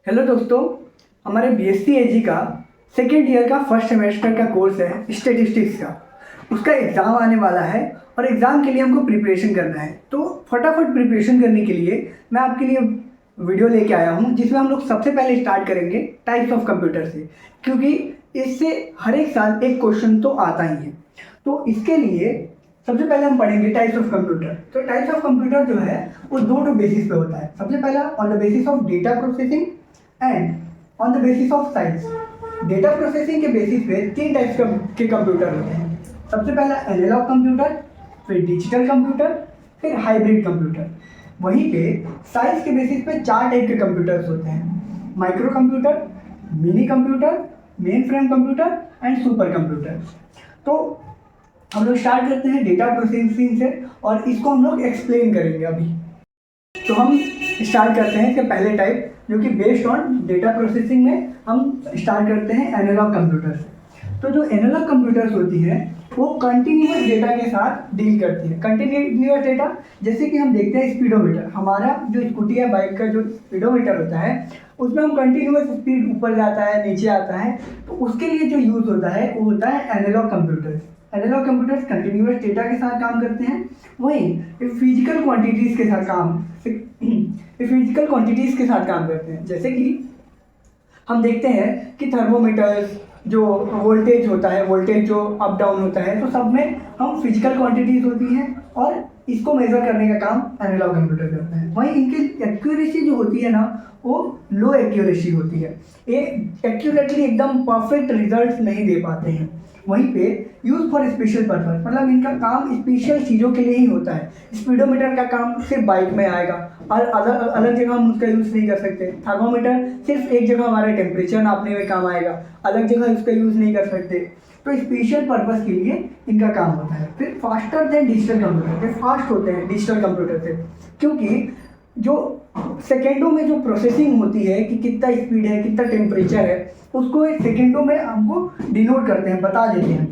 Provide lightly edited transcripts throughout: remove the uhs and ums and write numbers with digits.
Hello दोस्तों, हमारे BSc एजी का सेकेंड ईयर का फर्स्ट सेमेस्टर का कोर्स है स्टैटिस्टिक्स का। उसका एग्ज़ाम आने वाला है और एग्ज़ाम के लिए हमको प्रिपरेशन करना है। तो फटाफट प्रिपरेशन करने के लिए मैं आपके लिए वीडियो लेके आया हूँ, जिसमें हम लोग सबसे पहले स्टार्ट करेंगे टाइप्स ऑफ कंप्यूटर से, क्योंकि इससे हर एक साल एक क्वेश्चन तो आता ही है। तो इसके लिए सबसे पहले हम पढ़ेंगे टाइप्स ऑफ कंप्यूटर। तो टाइप्स ऑफ कंप्यूटर जो है वो दो बेसिस पे होता है। सबसे पहला on the basis of data processing and on the basis of science. Data processing के बेसिस पे तीन टाइप्स के कंप्यूटर होते हैं। सबसे पहला एनालॉग कंप्यूटर, फिर डिजिटल कंप्यूटर, फिर हाइब्रिड कंप्यूटर। वहीं पे साइंस के बेसिस पे चार टाइप के कंप्यूटर्स होते हैं: micro computer, mini computer, main frame computer and super computer. तो हम लोग स्टार्ट करते हैं डेटा प्रोसेसिंग से और इसको हम लोग एक्सप्लेन करेंगे अभी। तो हम स्टार्ट करते हैं इसके पहले टाइप, जो कि बेस्ड ऑन डेटा प्रोसेसिंग में हम स्टार्ट करते हैं एनालॉग कंप्यूटर से। तो जो एनालॉग कंप्यूटर्स होती हैं वो कंटिन्यूअस डेटा के साथ डील करती है। कंटिन्यूअस डेटा जैसे कि हम देखते हैं स्पीडोमीटर, हमारा जो स्कूटी या बाइक का जो स्पीडोमीटर होता है उसमें हम कंटिन्यूअस स्पीड ऊपर जाता है नीचे आता है, तो उसके लिए जो यूज़ होता है वो होता है analogue computers. Analogue computers continuous data के साथ काम करते हैं। वहीं फिजिकल क्वांटिटीज़ के साथ काम करते हैं। जैसे कि हम देखते हैं कि थर्मोमीटर्स, जो वोल्टेज होता है, वोल्टेज जो अप डाउन होता है, तो सब में हम फिजिकल क्वांटिटीज़ होती हैं और इसको मेज़र करने का काम एनालॉग कंप्यूटर करता है। वहीं इनकी एक्यूरेसी जो होती है ना, वो लो एक्यूरेसी होती है। ये एक्यूरेटली एकदम परफेक्ट रिजल्ट्स नहीं दे पाते हैं। वहीं पे यूज़ फॉर स्पेशल पर्पस, मतलब इनका काम स्पेशल चीज़ों के लिए ही होता है। स्पीडोमीटर का काम सिर्फ बाइक में आएगा और अलग जगह हम उसका यूज़ नहीं कर सकते। थर्मोमीटर सिर्फ एक जगह हमारा टेम्परेचर नापने में काम आएगा, अलग जगह उसका यूज़ नहीं कर सकते। तो स्पेशल पर्पस के लिए इनका काम होता है। फिर फास्टर देन डिजिटल कंप्यूटर, ये फास्ट होते हैं डिजिटल कंप्यूटर से, क्योंकि जो सेकेंडों में जो प्रोसेसिंग होती है कि कितना स्पीड है, कितना टेम्परेचर है, उसको सेकेंडों में हमको डिनोट करते हैं, बता देते हैं।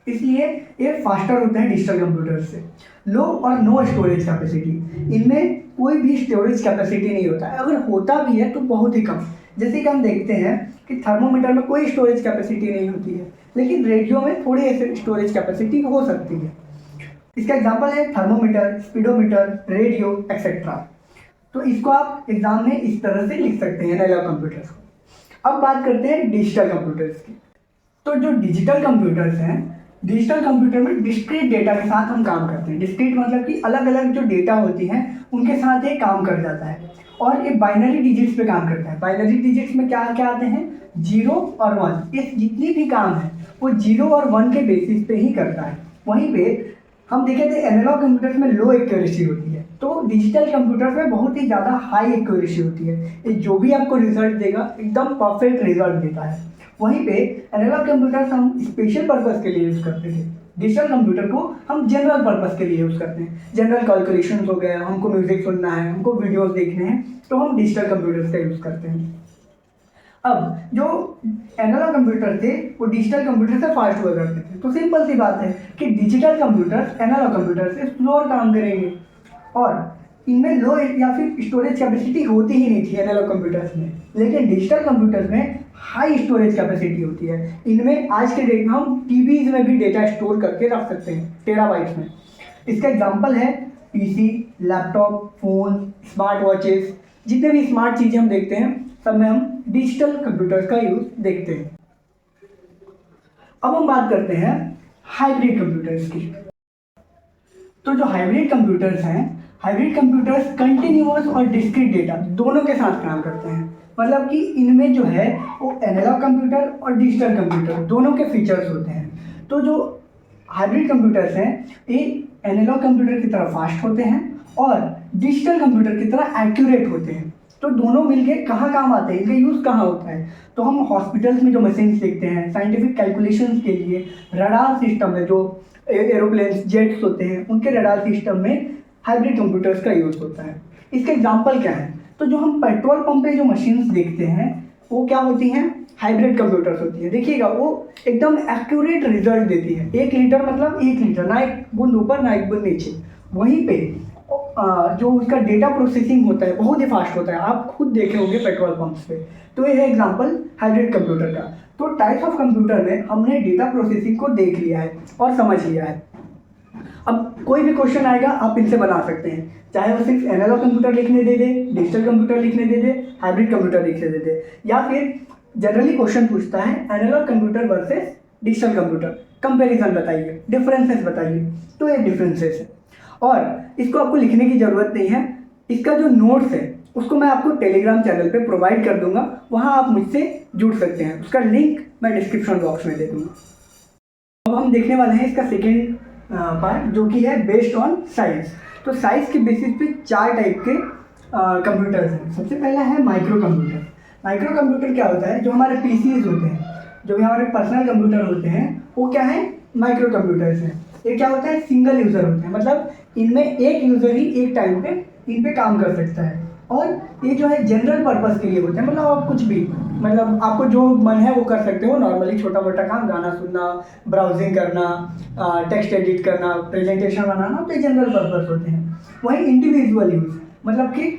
इसलिए ये फास्टर होते हैं डिजिटल कंप्यूटर से। लो और नो स्टोरेज कैपेसिटी, इनमें कोई भी स्टोरेज कैपेसिटी नहीं होता है, अगर होता भी है तो बहुत ही कम। जैसे कि हम देखते हैं कि थर्मोमीटर में कोई स्टोरेज कैपेसिटी नहीं होती है, लेकिन रेडियो में थोड़ी ऐसे स्टोरेज कैपेसिटी हो सकती है। इसका एग्जांपल है थर्मोमीटर, स्पीडोमीटर, रेडियो एक्सेट्रा। तो इसको आप एग्जाम में इस तरह से लिख सकते हैं एनालॉग कंप्यूटर्स को। अब बात करते हैं डिजिटल कंप्यूटर्स की। तो जो डिजिटल कंप्यूटर्स हैं, डिजिटल कंप्यूटर में डिस्क्रीट डेटा के साथ हम काम करते हैं। डिस्क्रीट मतलब कि अलग अलग जो डेटा होती हैं उनके साथ ये काम कर जाता है और ये बाइनरी डिजिट्स पे काम करता है। बाइनरी डिजिट्स में क्या क्या आते हैं? 0 और 1। ये जितनी भी काम है वो 0 और 1 के बेसिस पे ही करता है। वहीं पे हम देखें तो एनालॉग कंप्यूटर्स में लो एक्यूरेसी होती है, तो डिजिटल कंप्यूटर्स में बहुत ही ज़्यादा हाई एक्यूरेसी होती है। ये जो भी आपको रिजल्ट देगा एकदम परफेक्ट रिजल्ट देता है। वहीं पे एनालॉग कंप्यूटर्स हम स्पेशल पर्पस के लिए यूज़ करते थे, डिजिटल कंप्यूटर को हम जनरल पर्पस के लिए यूज़ करते हैं। जनरल कैलकुलेशन हो गया, हमको म्यूजिक सुनना है, हमको वीडियोस देखने हैं, तो हम डिजिटल कंप्यूटर्स का यूज़ करते हैं। अब जो एनालॉग कंप्यूटर थे वो डिजिटल कंप्यूटर से फास्ट हुआ करते थे, तो सिंपल सी बात है कि डिजिटल कंप्यूटर एनालॉग कंप्यूटर से स्लोअर काम करेंगे और इनमें लो या फिर स्टोरेज कैपेसिटी होती ही नहीं थी एनालॉग कंप्यूटर्स में। लेकिन डिजिटल कंप्यूटर्स में हाई स्टोरेज कैपेसिटी होती है। इनमें आज के डेट में हम टीबीज में भी डेटा स्टोर करके रख सकते हैं, टेराबाइट्स में। इसका एग्जांपल है PC, laptop, phone, smart watches. जितने भी स्मार्ट चीज़ें हम देखते हैं सब में हम डिजिटल कंप्यूटर्स का यूज़ देखते हैं। अब हम बात करते हैं हाइब्रिड कंप्यूटर्स की। तो जो हाइब्रिड कंप्यूटर्स हैं, हाइब्रिड कंप्यूटर्स कंटिन्यूअस और डिस्क्रीट डेटा दोनों के साथ काम करते हैं। मतलब कि इनमें जो है वो एनालॉग कंप्यूटर और डिजिटल कंप्यूटर दोनों के फीचर्स होते हैं। तो जो हाइब्रिड कंप्यूटर्स हैं ये एनालॉग कंप्यूटर की तरह फास्ट होते हैं और डिजिटल कंप्यूटर की तरह एक्यूरेट होते हैं। तो दोनों मिलके कहाँ काम आते हैं, इनका यूज़ कहाँ होता है? तो हम हॉस्पिटल्स में जो मशीन्स देखते हैं साइंटिफिक कैलकुलेशंस के लिए, रडार सिस्टम में जो एरोप्लेन्स, जेट्स होते हैं, उनके रडार सिस्टम में हाइब्रिड कंप्यूटर्स का यूज़ होता है। इसके एग्जांपल क्या है? तो जो हम पेट्रोल पंप पे जो मशीन्स देखते हैं वो क्या होती हैं? हाइब्रिड कंप्यूटर्स होती है। देखिएगा वो एकदम एक्यूरेट रिजल्ट देती है। 1 लीटर मतलब 1 लीटर, ना एक बूंद ऊपर ना एक बूंद नीचे। वहीं पे जो उसका डेटा प्रोसेसिंग होता है बहुत ही फास्ट होता है, आप खुद देखे होंगे पेट्रोल पंप्स पे। तो ये है एग्जांपल हाइब्रिड कंप्यूटर का। तो टाइप्स ऑफ कंप्यूटर में हमने डेटा प्रोसेसिंग को देख लिया है और समझ लिया है। अब कोई भी क्वेश्चन आएगा आप इनसे बना सकते हैं, चाहे वो सिर्फ एनालॉग कंप्यूटर लिखने दे दे, डिजिटल कंप्यूटर लिखने दे दे, हाइब्रिड कंप्यूटर लिखने दे दे, या फिर जनरली क्वेश्चन पूछता है analogue computer versus digital computer, comparison बताइए, डिफरेंसेस बताइए। तो ये डिफरेंसेस है और इसको आपको लिखने की ज़रूरत नहीं है। इसका जो नोट्स है उसको मैं आपको टेलीग्राम चैनल पे प्रोवाइड कर दूंगा, वहाँ आप मुझसे जुड़ सकते हैं, उसका लिंक मैं डिस्क्रिप्शन बॉक्स में दे दूँगा। अब हम देखने वाले हैं इसका सेकेंड पार्ट, जो कि है बेस्ड ऑन साइज। तो साइज के बेसिस पे 4 टाइप के कंप्यूटर्स हैं। सबसे पहला है माइक्रो कंप्यूटर। माइक्रो कंप्यूटर क्या होता है, जो हमारे पीसीज होते हैं, जो भी हमारे पर्सनल कंप्यूटर होते हैं, वो क्या है, माइक्रो कंप्यूटर्स हैं। ये क्या होता है, सिंगल यूज़र होते हैं, मतलब इनमें एक यूज़र ही एक टाइम पे इन पे काम कर सकता है। और ये जो है जनरल पर्पस के लिए होते हैं, मतलब आप कुछ भी, मतलब आपको जो मन है वो कर सकते हो। नॉर्मली छोटा मोटा काम, गाना सुनना, ब्राउजिंग करना, टेक्स्ट एडिट करना, प्रेजेंटेशन बनाना, तो ये जनरल पर्पस होते हैं। वहीं इंडिविजुअल यूज़, मतलब कि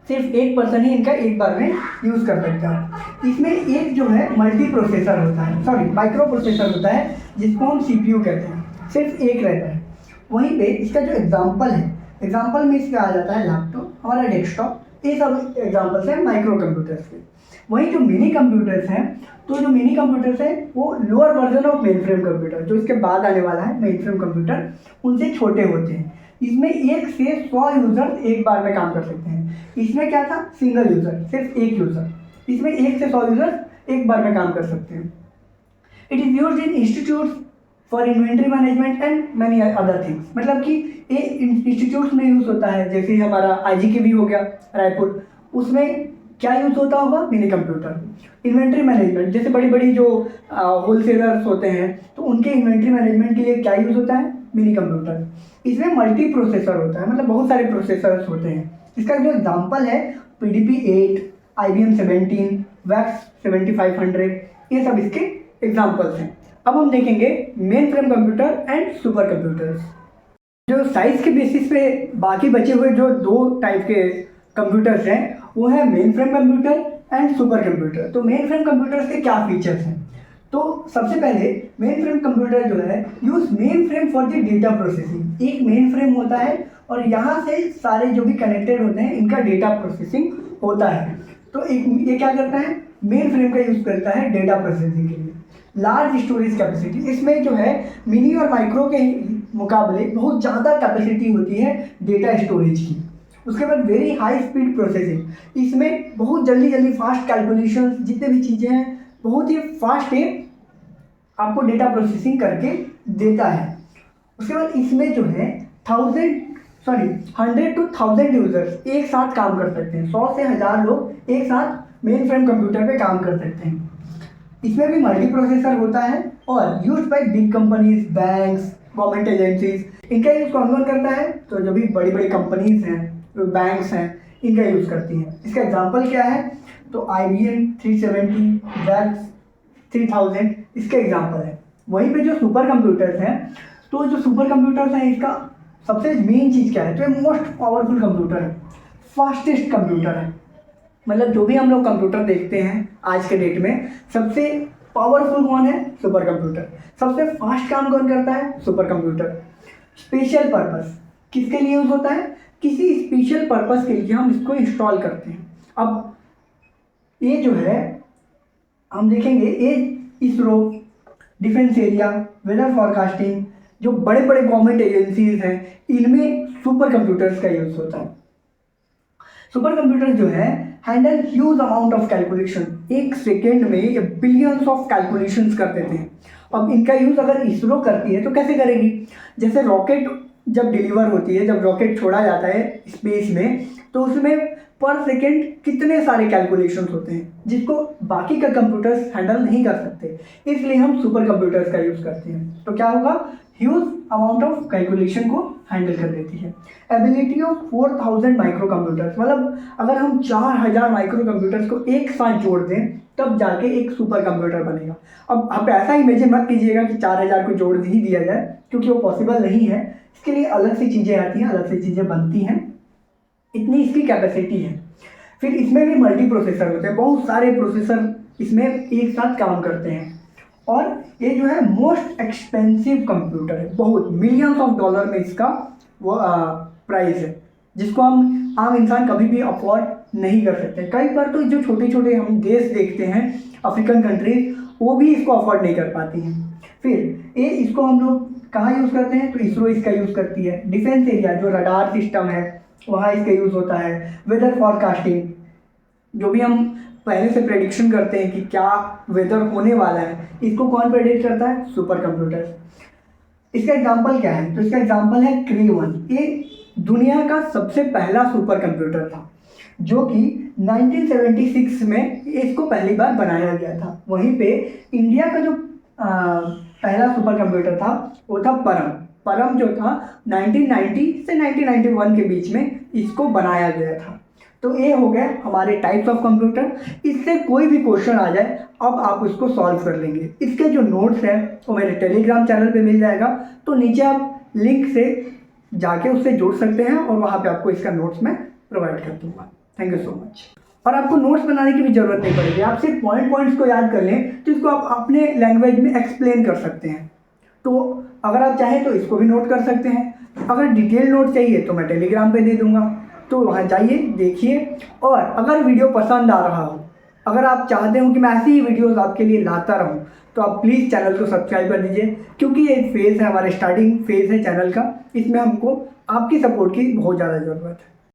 सिर्फ एक पर्सन ही इनका एक बार में यूज़ कर सकता है। इसमें एक जो है मल्टी प्रोसेसर होता है, सॉरी माइक्रो प्रोसेसर होता है, जिसको हम सीपीयू कहते हैं, सिर्फ एक रहता है। वहीं पे इसका जो एग्जांपल है, एग्जांपल में इसका आ जाता है लैपटॉप, हमारा डेस्कटॉप, ये सब एग्जांपल्स हैं माइक्रो कंप्यूटर्स के। वहीं जो मिनी कंप्यूटर्स हैं, तो जो मिनी कंप्यूटर्स हैं वो lower version of main frame computer, जो इसके बाद आने वाला है मेन फ्रेम कंप्यूटर, उनसे छोटे होते हैं। इसमें 1 से 100 यूज़र एक बार में काम कर सकते हैं। इसमें क्या था, सिंगल यूज़र, सिर्फ एक यूज़र। इसमें 1 से 100 यूज़र एक बार में काम कर सकते हैं। It is used in institutes for inventory management and many other things, मतलब कि ये इंस्टीट्यूट्स में यूज़ होता है। जैसे हमारा IGKV हो गया रायपुर, उसमें क्या यूज़ होता होगा, मिनी कंप्यूटर। इन्वेंट्री मैनेजमेंट, जैसे बड़ी बड़ी जो होलसेलर्स होते हैं, तो उनके इन्वेंट्री मैनेजमेंट के लिए क्या यूज़ होता है, मिनी कंप्यूटर। इसमें मल्टी प्रोसेसर होता है, मतलब बहुत सारे प्रोसेसर्स होते हैं। इसका जो एग्जांपल है PDP-8, IBM 17, WAX 7500, ये सब इसके एग्जांपल्स हैं। अब हम देखेंगे main frame computer and super computers. जो साइज के बेसिस पे बाकी बचे हुए जो 2 टाइप के कंप्यूटर्स हैं, वो है main frame computer and super computer. तो मेन फ्रेम कंप्यूटर्स के क्या फीचर्स हैं, तो सबसे पहले मेन फ्रेम कंप्यूटर जो है use main frame for the data processing. एक मेन फ्रेम होता है और यहाँ से सारे जो भी कनेक्टेड होते हैं इनका डेटा प्रोसेसिंग होता है। तो ये क्या करता है, मेन फ्रेम का यूज़ करता है डेटा प्रोसेसिंग के लिए। लार्ज स्टोरेज कैपेसिटी, इसमें जो है मिनी और माइक्रो के मुकाबले बहुत ज़्यादा कैपेसिटी होती है डेटा स्टोरेज की। उसके बाद वेरी हाई स्पीड प्रोसेसिंग, इसमें बहुत जल्दी जल्दी फास्ट कैलकुलेशन, जितने भी चीज़ें हैं बहुत ही फास्ट है, आपको डेटा प्रोसेसिंग करके देता है। उसके बाद इसमें जो है 100 to 1000 यूज़र्स एक साथ काम कर सकते हैं। 100 से 1000 लोग एक साथ मेन फ्रेम कंप्यूटर पे काम कर सकते हैं। इसमें भी मल्टी प्रोसेसर होता है और use by big companies, banks, government agencies. इनका यूज़ कौन कौन करता है, तो जो भी बड़ी बड़ी कंपनीज हैं, जो बैंक्स हैं, इनका यूज़ करती हैं। इसका एग्जांपल क्या है, तो IBM 370, WAX 3000 इसके एग्जांपल है। वहीं पे जो सुपर कंप्यूटर्स हैं, तो जो सुपर कंप्यूटर्स हैं इसका सबसे मेन चीज़ क्या है, तो ये मोस्ट पावरफुल कंप्यूटर है, फास्टेस्ट कंप्यूटर है। मतलब जो भी हम लोग कंप्यूटर देखते हैं आज के डेट में, सबसे पावरफुल कौन है, सुपर कंप्यूटर। सबसे फास्ट काम कौन करता है, सुपर कंप्यूटर। स्पेशल पर्पस, किसके लिए यूज़ होता है, किसी स्पेशल पर्पस के लिए हम इसको इंस्टॉल करते हैं। अब ये जो है हम देखेंगे, ये ISRO, defence area, weather forecasting, जो बड़े बड़े गवर्नमेंट एजेंसीज हैं, इनमें सुपर कंप्यूटर्स का यूज़ होता है। सुपर कंप्यूटर जो है handle huge amount of calculation, एक सेकेंड में ये बिलियंस ऑफ कैलकुलेशंस कर देते हैं। अब इनका यूज़ अगर इसरो करती है तो कैसे करेगी, जैसे रॉकेट जब डिलीवर होती है, जब रॉकेट छोड़ा जाता है स्पेस में, तो उसमें पर सेकेंड कितने सारे कैलकुलेशंस होते हैं, जिसको बाकी का कंप्यूटर्स हैंडल नहीं कर सकते। इसलिए हम सुपर कंप्यूटर्स का यूज़ करते हैं। तो क्या होगा, ह्यूज अमाउंट ऑफ कैलकुलेशन को हैंडल कर लेती है। एबिलिटी ऑफ 4000 माइक्रो कंप्यूटर्स, मतलब अगर हम 4000 माइक्रो कंप्यूटर्स को एक साथ जोड़ दें तब जाके एक सुपर कंप्यूटर बनेगा। अब आप ऐसा इमेजिन मत कीजिएगा कि 4000 को जोड़ ही दिया जाए, क्योंकि वो पॉसिबल नहीं है। इसके लिए अलग से चीज़ें आती हैं, अलग से चीज़ें बनती हैं, इतनी इसकी कैपेसिटी है। फिर इसमें भी मल्टी प्रोसेसर होते हैं, बहुत सारे प्रोसेसर इसमें एक साथ काम करते हैं। और ये जो है मोस्ट एक्सपेंसिव कंप्यूटर है, बहुत मिलियंस ऑफ डॉलर में इसका वो प्राइस है, जिसको हम आम इंसान कभी भी अफोर्ड नहीं कर सकते। कई बार तो जो छोटे छोटे हम देश देखते हैं अफ्रीकन कंट्रीज, वो भी इसको अफोर्ड नहीं कर पाती हैं। फिर ये इसको हम लोग कहाँ यूज़ करते हैं, तो इसरो इसका यूज़ करती है। डिफेंस एरिया जो रडार सिस्टम है वहाँ इसका यूज़ होता है। वेदर फॉरकास्टिंग, जो भी हम पहले से प्रेडिक्शन करते हैं कि क्या वेदर होने वाला है, इसको कौन प्रेडिक्ट करता है, सुपर कंप्यूटर। इसका एग्जांपल क्या है, तो इसका एग्जांपल है क्रे-1। ये दुनिया का सबसे पहला सुपर कंप्यूटर था, जो कि 1976 में इसको पहली बार बनाया गया था। वहीं पे इंडिया का जो पहला सुपर कंप्यूटर था वो था परम, जो था 1990 से 1991 के बीच में इसको बनाया गया था। तो ये हो गए हमारे टाइप्स ऑफ कंप्यूटर। इससे कोई भी क्वेश्चन आ जाए अब आप उसको सॉल्व कर लेंगे। इसके जो नोट्स हैं वो मेरे टेलीग्राम चैनल पे मिल जाएगा, तो नीचे आप लिंक से जाके उससे जुड़ सकते हैं और वहाँ पे आपको इसका नोट्स मैं प्रोवाइड कर दूँगा। Thank you so much. और आपको नोट्स बनाने की भी ज़रूरत नहीं पड़ेगी, आप सिर्फ पॉइंट्स को याद कर लें तो इसको आप अपने लैंग्वेज में एक्सप्लेन कर सकते हैं। तो अगर आप चाहें तो इसको भी नोट कर सकते हैं। अगर डिटेल नोट चाहिए तो मैं टेलीग्राम पे दे दूँगा, तो वहाँ जाइए, देखिए। और अगर वीडियो पसंद आ रहा हो, अगर आप चाहते हो कि मैं ऐसी ही वीडियोस आपके लिए लाता रहूँ, तो आप प्लीज़ चैनल को सब्सक्राइब कर दीजिए, क्योंकि ये एक फेज़ है, हमारा स्टार्टिंग फेज़ है चैनल का। इसमें हमको आपकी सपोर्ट की बहुत ज़्यादा ज़रूरत है।